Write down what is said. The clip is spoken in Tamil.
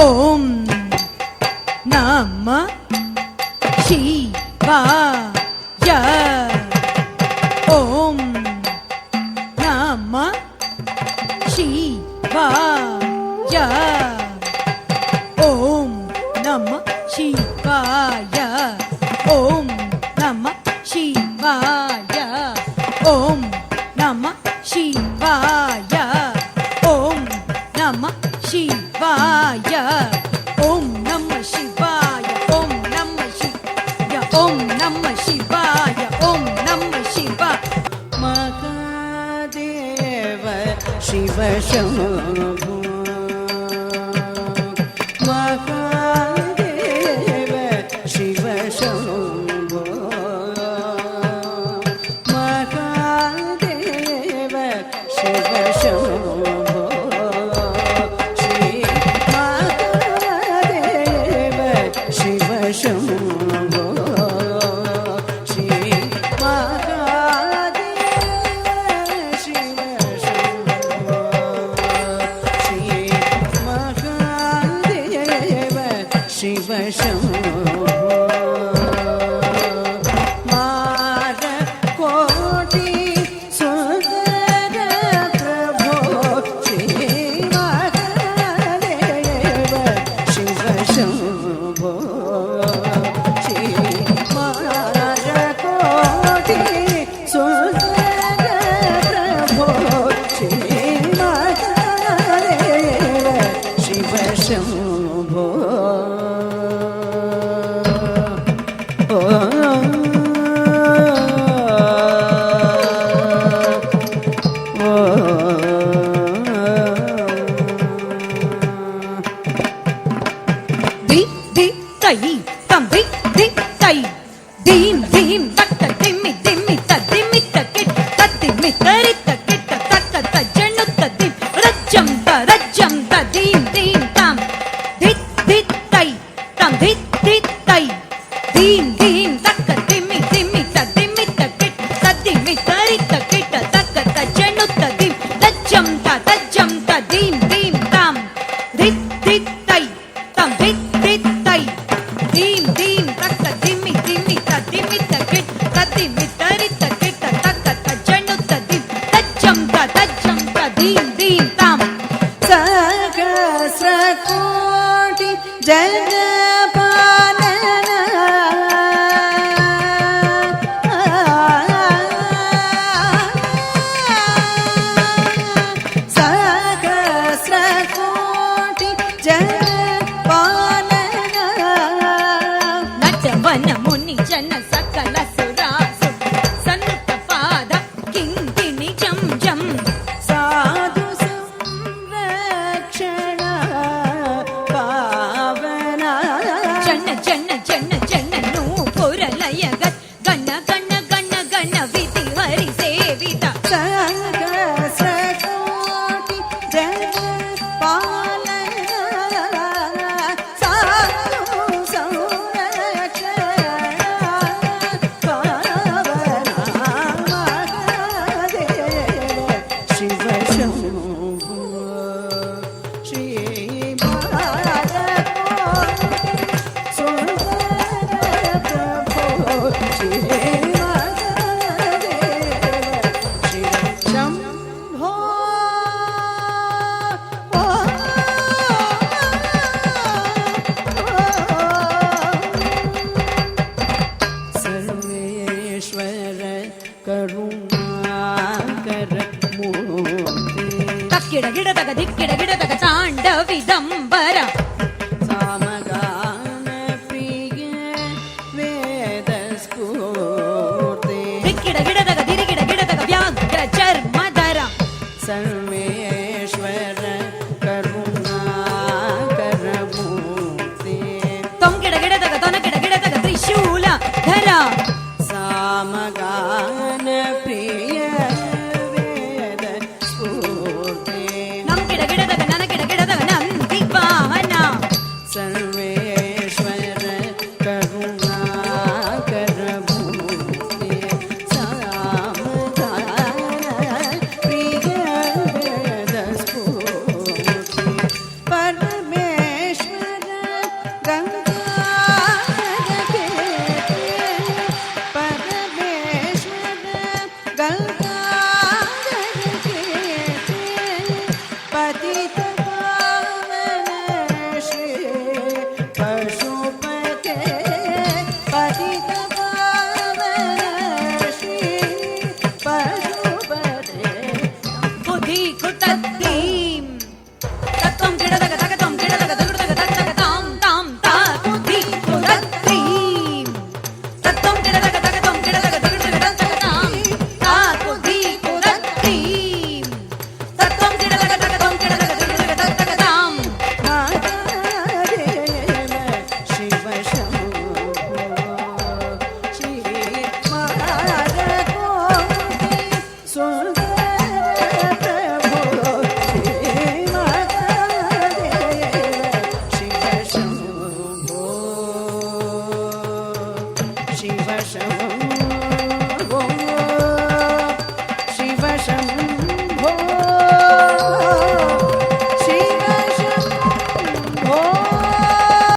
ஓம் நம சிவாய. ஓம் நம சிவாய. ஓம் நம சிவாய. ஓம் நம சிவாய. ஓம் நம சிவாய. ஓம் நம சிவாய. ஓம் நம சிவாய. ஓம் நம சிவாய. ஓம் நம சிவாய. ஓம் நம சிவாய. மகாதேவ சிவ சம்போ மகாதேவ சிவ சம்போ மகாதேவ சிவ சம்போ ஸ்ரீ மகாதேவ சிவ சம்போ ஸ்ரீ மகாதேவ சிவ சம்போ ஸ்ரீ மகாதேவ சிவ சம்போ மார கோடி சுந்தர பிரபோ ஸ்ரீ மகாதேவ சிவ சம்போ ஸ்ரீ மார கோடி சுந்தர பிரபோ ஸ்ரீ மகாதேவ சிவ சம்போ. தி தி தை தம் தி தி தை தீம் தீம் தக்க திம்மி திம்மி தத்திம்மி தக்கிட்ட தத்திம்மி தரித்த கிட்ட தக்க தஜ்ஜனு தத்திம் ரஜ்ஜம் த தீம் தீம் தாம் தி தி தை தம் தி தி தை தீம் தீம் தக்க திம்மி திம்மி தத்திம்மி தக்கிட்ட தத்திம்மி தரித்த கிட்ட தக்க தஜ்ஜனு தத்திம் ரஜ்ஜம் த தீம் தீம் தாம் தி தி தை தம் தி தி தை தீம் தீம் தக்க திம்மி திம்மி தத்திம்மி தக்கிட்ட தத்திம்மி தரித்த கிட்ட தக்க தஜ்ஜனு தத்திம் ரஜ்ஜம் த தீம் தீம் தாம் சகஸ்ர கோடி ஜனபாலன சகஸ்ர கோடி ஜனபாலன ನಟವನ ಮುನಿ ಜನ ಸಕಲ ಸುರಾಸು ಸನ್ನುತ ಪಾದ ಕಿಂಕಿಣಿ ಜಂ ಜಂ ಸಾಧು ಸಂರಕ್ಷಣ ಪಾವನ ಜನ ಜನ ಜನ ಜನನು ಪುರಲಯ ಗಣ ಗಣ ಗಣ ಗಣ ವಿಧಿ ಹರಿ ಸೇವಿತ ಸಹಸ್ರ ಕೋಟಿ ಜನಪಾಲನ ಸಾಧು ಸಂರಕ್ಷಣ ಪಾವನ ಮಹಾದೇವ ಶಿವ ಶಂಭೋ ಶ್ರೀ ಸುಂದರ ಪ್ರಭೋ ಶ್ರೀ ಮಹಾದೇವ ಶಿವ ಶಂಭೋ ಸರ್ವೇಶ್ವರ ಕರುಣಾಕರ ಮೂರ್ತಿ ತಕ್ಕಿಡ ಗಿಡದಗ ದಿಕ್ಕಿಡ ಗಿಡದಗ ತಾಂಡವಿದಂಬರ ಸಾಮಗಾನ ಪ್ರಿಯ ವೇದ ಸ್ಫೂರ್ತಿ ದಿಕ್ಕಿಡ ಗಿಡದಗ ದಿರಿಗಿಡ ಗಿಡದಗ ವ್ಯಾಘ್ರ ಚರ್ಮದರ ಸರ್ವೇಶ್ವರ ಕರುಣಾಕರ ಮೂರ್ತಿ ತೊಂಗಿಡ ಗಿಡದಗ ತೊನಗಿಡ ಗಿಡದಗ ತ್ರಿಶೂಲ ಧರ ಸಾಮಗಾನ ಪ್ರಿಯ ವೇದ ಸ್ಫೂರ್ತಿ ನಮ್ ಗಿಡ ಗಿಡದಗ ನನಗಿಡ ಗಿಡದಗ ನಂದಿ ವಾಹನ ಸರ್ವೇಶ್ವರ ಕರುಣಾಕರ ಮೂರ್ತಿ ಸಾಮಗಾನ ಪ್ರಿಯ ವೇದ ಸ್ಫೂರ್ತಿ ಪರಮೇಶ್ವರ Shiva Shambho